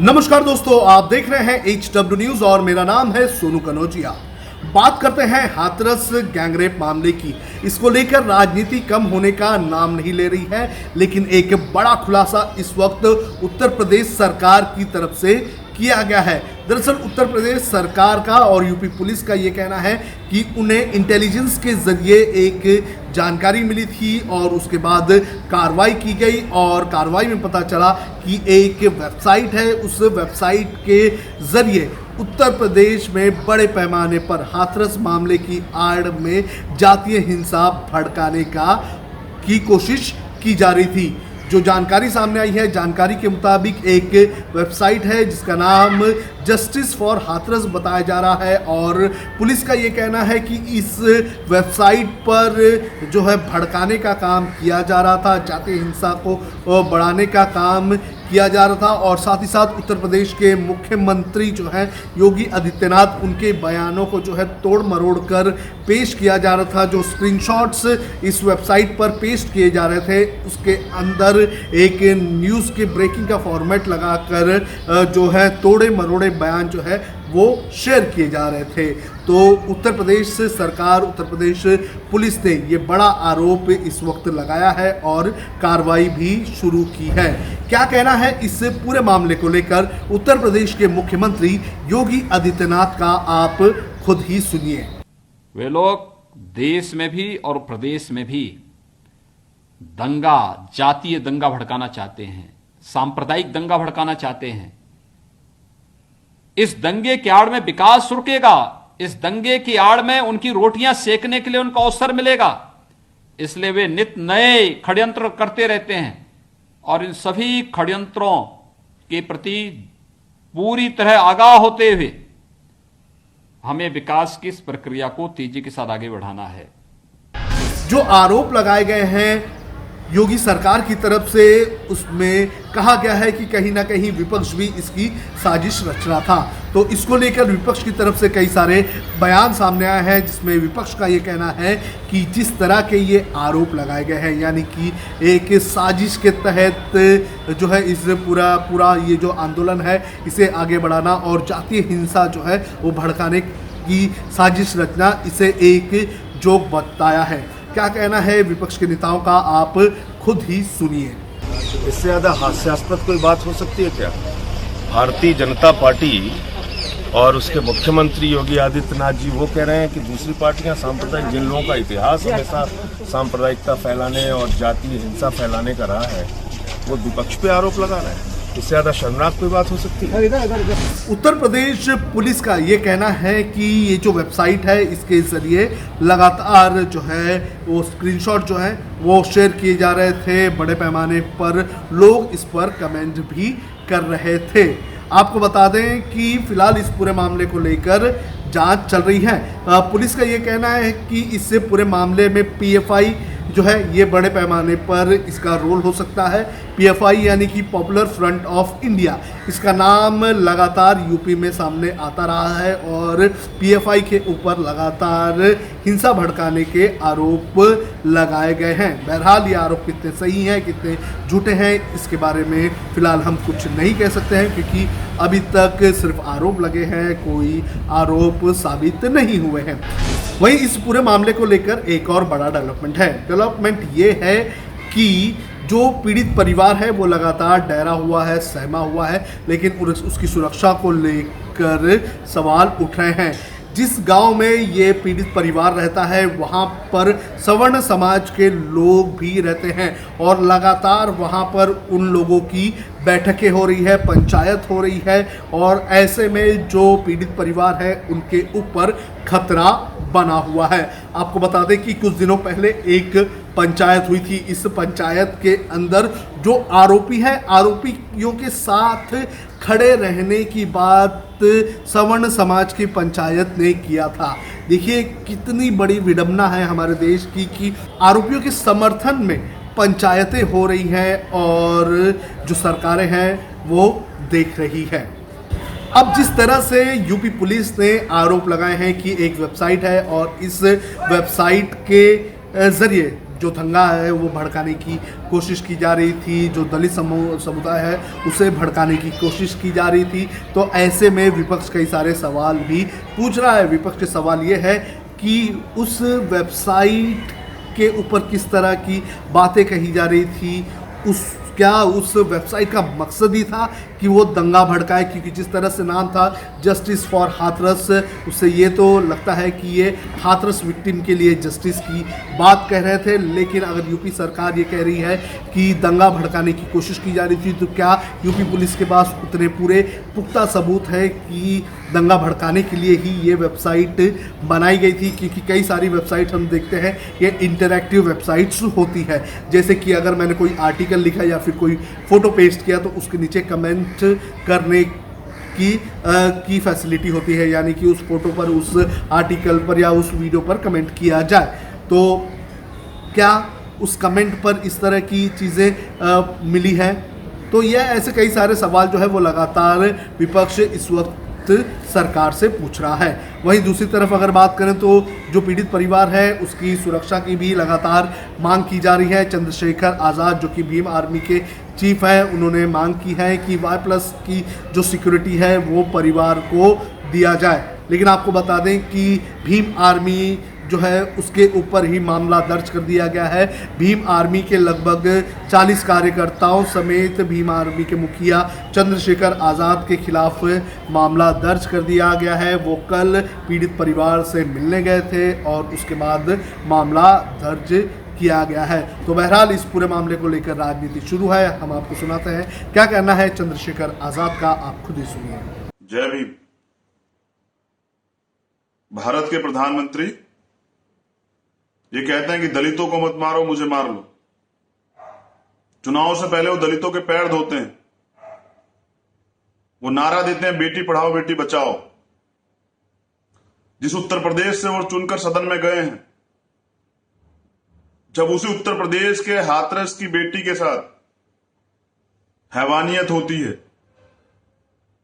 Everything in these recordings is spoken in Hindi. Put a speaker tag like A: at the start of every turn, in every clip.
A: नमस्कार दोस्तों, आप देख रहे हैं HW न्यूज और मेरा नाम है सोनू कनौजिया। बात करते हैं हाथरस गैंगरेप मामले की। इसको लेकर राजनीति कम होने का नाम नहीं ले रही है, लेकिन एक बड़ा खुलासा इस वक्त उत्तर प्रदेश सरकार की तरफ से किया गया है। दरअसल उत्तर प्रदेश सरकार का और यूपी पुलिस का ये कहना है कि उन्हें इंटेलिजेंस के जरिए एक जानकारी मिली थी और उसके बाद कार्रवाई की गई और कार्रवाई में पता चला कि एक वेबसाइट है, उस वेबसाइट के जरिए उत्तर प्रदेश में बड़े पैमाने पर हाथरस मामले की आड़ में जातीय हिंसा भड़काने की कोशिश की जा रही थी। जो जानकारी सामने आई है, जानकारी के मुताबिक एक वेबसाइट है जिसका नाम जस्टिस फॉर हाथरस बताया जा रहा है और पुलिस का ये कहना है कि इस वेबसाइट पर जो है भड़काने का काम किया जा रहा था, जातीय हिंसा को बढ़ाने का काम किया जा रहा था और साथ ही साथ उत्तर प्रदेश के मुख्यमंत्री जो हैं योगी आदित्यनाथ, उनके बयानों को जो है तोड़ मरोड़ कर पेश किया जा रहा था। जो स्क्रीनशॉट्स इस वेबसाइट पर पेस्ट किए जा रहे थे उसके अंदर एक न्यूज़ के ब्रेकिंग का फॉर्मेट लगाकर जो है तोड़े मरोड़े बयान जो है वो शेयर किए जा रहे थे। तो उत्तर प्रदेश सरकार, उत्तर प्रदेश पुलिस ने ये बड़ा आरोप इस वक्त लगाया है और कार्रवाई भी शुरू की है। क्या कहना है इस पूरे मामले को लेकर उत्तर प्रदेश के मुख्यमंत्री योगी आदित्यनाथ का, आप खुद ही सुनिए।
B: वे लोग देश में भी और प्रदेश में भी दंगा, जातीय दंगा भड़काना चाहते हैं, सांप्रदायिक दंगा भड़काना चाहते हैं। इस दंगे की आड़ में विकास रुकेगा, इस दंगे की आड़ में उनकी रोटियां सेकने के लिए उनको अवसर मिलेगा, इसलिए वे नित नए षड्यंत्र करते रहते हैं और इन सभी षड्यंत्रों के प्रति पूरी तरह आगाह होते हुए हमें विकास की इस प्रक्रिया को तेजी के साथ आगे बढ़ाना है।
A: जो आरोप लगाए गए हैं योगी सरकार की तरफ से, उसमें कहा गया है कि कहीं ना कहीं विपक्ष भी इसकी साजिश रच रहा था। तो इसको लेकर विपक्ष की तरफ से कई सारे बयान सामने आए हैं जिसमें विपक्ष का ये कहना है कि जिस तरह के ये आरोप लगाए गए हैं, यानी कि एक साजिश के तहत जो है इस पूरा ये जो आंदोलन है इसे आगे बढ़ाना और जातीय हिंसा जो है वो भड़काने की साजिश रचना, इसे एक जोक बताया है। क्या कहना है विपक्ष के नेताओं का, आप खुद ही सुनिए।
C: इससे ज्यादा हास्यास्पद कोई बात हो सकती है क्या? भारतीय जनता पार्टी और उसके मुख्यमंत्री योगी आदित्यनाथ जी वो कह रहे हैं कि दूसरी पार्टियां सांप्रदायिक, जिन लोगों का इतिहास हमेशा सांप्रदायिकता फैलाने और जातीय हिंसा फैलाने का रहा है, वो विपक्ष पे आरोप लगा रहे हैं। इससे ज्यादा शर्मनाक कोई बात हो सकती है?
A: उत्तर प्रदेश पुलिस का ये कहना है कि ये जो वेबसाइट है इसके जरिए लगातार जो है वो स्क्रीनशॉट जो है वो शेयर किए जा रहे थे, बड़े पैमाने पर लोग इस पर कमेंट भी कर रहे थे। आपको बता दें कि फिलहाल इस पूरे मामले को लेकर जांच चल रही है। पुलिस का ये कहना है कि इससे पूरे मामले में PFI जो है ये बड़े पैमाने पर इसका रोल हो सकता है। PFI यानी कि पॉपुलर फ्रंट ऑफ इंडिया, इसका नाम लगातार यूपी में सामने आता रहा है और PFI के ऊपर लगातार हिंसा भड़काने के आरोप लगाए गए हैं। बहरहाल ये आरोप कितने सही हैं, कितने झूठे हैं, इसके बारे में फिलहाल हम कुछ नहीं कह सकते हैं क्योंकि अभी तक सिर्फ आरोप लगे हैं, कोई आरोप साबित नहीं हुए हैं। वहीं इस पूरे मामले को लेकर एक और बड़ा डेवलपमेंट है। डेवलपमेंट ये है कि जो पीड़ित परिवार है वो लगातार डरा हुआ है, सहमा हुआ है, लेकिन उसकी सुरक्षा को लेकर सवाल उठ रहे हैं। जिस गांव में ये पीड़ित परिवार रहता है वहाँ पर सवर्ण समाज के लोग भी रहते हैं और लगातार वहाँ पर उन लोगों की बैठकें हो रही है, पंचायत हो रही है और ऐसे में जो पीड़ित परिवार है उनके ऊपर खतरा बना हुआ है। आपको बता दें कि कुछ दिनों पहले एक पंचायत हुई थी। इस पंचायत के अंदर जो आरोपी है, आरोपियों के साथ खड़े रहने की बात सवर्ण समाज की पंचायत ने किया था। देखिए कितनी बड़ी विडंबना है हमारे देश की कि आरोपियों के समर्थन में पंचायतें हो रही हैं और जो सरकारें हैं वो देख रही है। अब जिस तरह से यूपी पुलिस ने आरोप लगाए हैं कि एक वेबसाइट है और इस वेबसाइट के जरिए जो दंगा है वो भड़काने की कोशिश की जा रही थी, जो दलित समुदाय है उसे भड़काने की कोशिश की जा रही थी। तो ऐसे में विपक्ष कई सारे सवाल भी पूछ रहा है। विपक्ष के सवाल ये है कि उस वेबसाइट के ऊपर किस तरह की बातें कही जा रही थी, क्या उस वेबसाइट का मकसद ही था कि वो दंगा भड़काए, क्योंकि जिस तरह से नाम था जस्टिस फॉर हाथरस, उससे ये तो लगता है कि ये हाथरस विक्टिम के लिए जस्टिस की बात कह रहे थे। लेकिन अगर यूपी सरकार ये कह रही है कि दंगा भड़काने की कोशिश की जा रही थी, तो क्या यूपी पुलिस के पास उतने पूरे पुख्ता सबूत है कि दंगा भड़काने के लिए ही ये वेबसाइट बनाई गई थी? क्योंकि कई सारी वेबसाइट हम देखते हैं ये इंटरैक्टिव वेबसाइट्स होती है, जैसे कि अगर मैंने कोई आर्टिकल लिखा या फिर कोई फोटो पेस्ट किया तो उसके नीचे कमेंट करने की फैसिलिटी होती है, यानी कि उस फोटो पर, उस आर्टिकल पर या उस वीडियो पर कमेंट किया जाए। तो क्या उस कमेंट पर इस तरह की चीज़ें मिली है? तो यह ऐसे कई सारे सवाल जो है वो लगातार विपक्ष इस वक्त सरकार से पूछ रहा है। वहीं दूसरी तरफ अगर बात करें तो जो पीड़ित परिवार है उसकी सुरक्षा की भी लगातार मांग की जा रही है। चंद्रशेखर आज़ाद जो कि भीम आर्मी के चीफ है, उन्होंने मांग की है कि Y+ की जो सिक्योरिटी है वो परिवार को दिया जाए। लेकिन आपको बता दें कि भीम आर्मी जो है उसके ऊपर ही मामला दर्ज कर दिया गया है। भीम आर्मी के लगभग 40 कार्यकर्ताओं समेत भीम आर्मी के मुखिया चंद्रशेखर आज़ाद के खिलाफ मामला दर्ज कर दिया गया है। वो कल पीड़ित परिवार से मिलने गए थे और उसके बाद मामला दर्ज किया गया है। तो बहरहाल इस पूरे मामले को लेकर राजनीति शुरू है। हम आपको सुनाते हैं क्या कहना है चंद्रशेखर आज़ाद का, आप खुद ही सुनिए।
D: जय भीम। भारत के प्रधानमंत्री ये कहते हैं कि दलितों को मत मारो, मुझे मार लो। चुनाव से पहले वो दलितों के पैर धोते हैं, वो नारा देते हैं बेटी पढ़ाओ बेटी बचाओ। जिस उत्तर प्रदेश से वो चुनकर सदन में गए हैं, जब उसी उत्तर प्रदेश के हाथरस की बेटी के साथ हैवानियत होती है,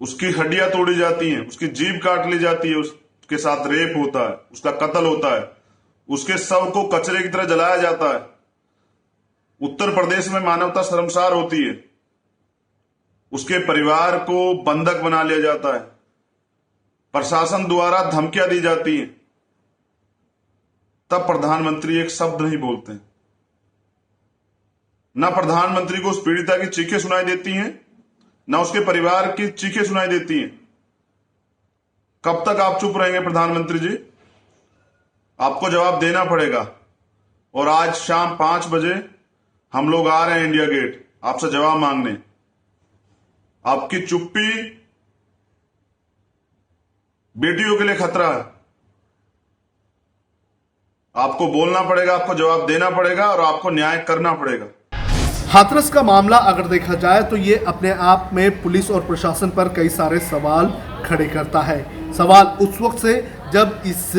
D: उसकी हड्डियां तोड़ी जाती हैं, उसकी जीभ काट ली जाती है, उसके साथ रेप होता है, उसका कत्ल होता है, उसके शव को कचरे की तरह जलाया जाता है, उत्तर प्रदेश में मानवता शर्मसार होती है, उसके परिवार को बंधक बना लिया जाता है, प्रशासन द्वारा धमकियां दी जाती हैं, तब प्रधानमंत्री एक शब्द नहीं बोलते हैं। ना प्रधानमंत्री को उस पीड़िता की चीखें सुनाई देती हैं, ना उसके परिवार की चीखें सुनाई देती हैं। कब तक आप चुप रहेंगे प्रधानमंत्री जी? आपको जवाब देना पड़ेगा। और आज शाम 5 बजे हम लोग आ रहे हैं इंडिया गेट आपसे जवाब मांगने। आपकी चुप्पी बेटियों के लिए खतरा है। आपको बोलना पड़ेगा, आपको जवाब देना पड़ेगा और आपको न्याय करना पड़ेगा।
A: हाथरस का मामला अगर देखा जाए तो ये अपने आप में पुलिस और प्रशासन पर कई सारे सवाल खड़े करता है। सवाल उस वक्त से जब इस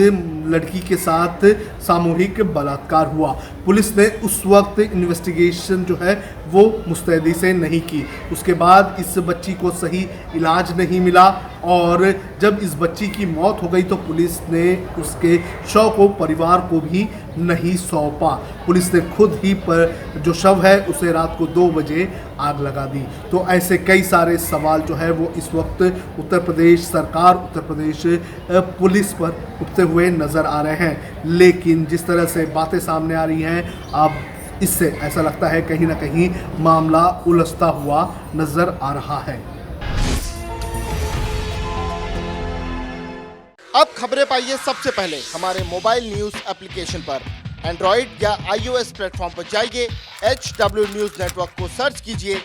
A: लड़की के साथ सामूहिक बलात्कार हुआ, पुलिस ने उस वक्त इन्वेस्टिगेशन जो है वो मुस्तैदी से नहीं की। उसके बाद इस बच्ची को सही इलाज नहीं मिला और जब इस बच्ची की मौत हो गई तो पुलिस ने उसके शव को परिवार को भी नहीं सौंपा। पुलिस ने खुद ही पर जो शव है उसे रात को 2 बजे आग लगा दी। तो ऐसे कई सारे सवाल जो है वो इस वक्त उत्तर प्रदेश सरकार, उत्तर प्रदेश पुलिस पर उठते हुए नजर आ रहे हैं। लेकिन जिस तरह से बातें सामने आ रही हैं, अब इससे ऐसा लगता है कहीं ना कहीं मामला उलझता हुआ नजर आ रहा है।
E: अब खबरें पाइए सबसे पहले हमारे मोबाइल न्यूज एप्लीकेशन पर। एंड्रॉइड या iOS प्लेटफॉर्म पर जाइए, HW न्यूज नेटवर्क को सर्च कीजिए,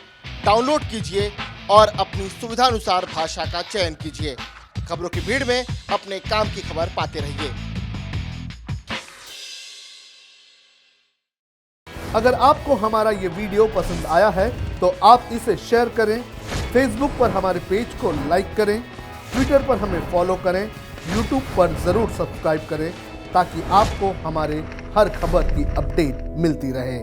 E: डाउनलोड कीजिए और अपनी सुविधानुसार भाषा का चयन कीजिए। खबरों की भीड़ में अपने काम की खबर पाते रहिए।
A: अगर आपको हमारा ये वीडियो पसंद आया है तो आप इसे शेयर करें, फेसबुक पर हमारे पेज को लाइक करें, ट्विटर पर हमें फॉलो करें, यूट्यूब पर ज़रूर सब्सक्राइब करें ताकि आपको हमारे हर खबर की अपडेट मिलती रहे।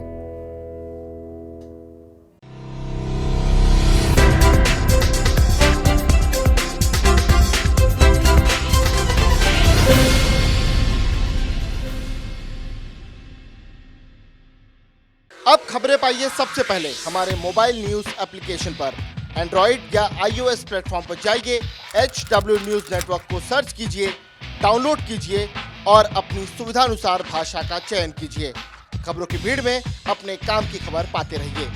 E: पाइए सबसे पहले हमारे मोबाइल न्यूज एप्लीकेशन पर। एंड्रॉइड या iOS प्लेटफॉर्म पर जाइए, HW न्यूज नेटवर्क को सर्च कीजिए, डाउनलोड कीजिए और अपनी सुविधानुसार भाषा का चयन कीजिए। खबरों की भीड़ में अपने काम की खबर पाते रहिए।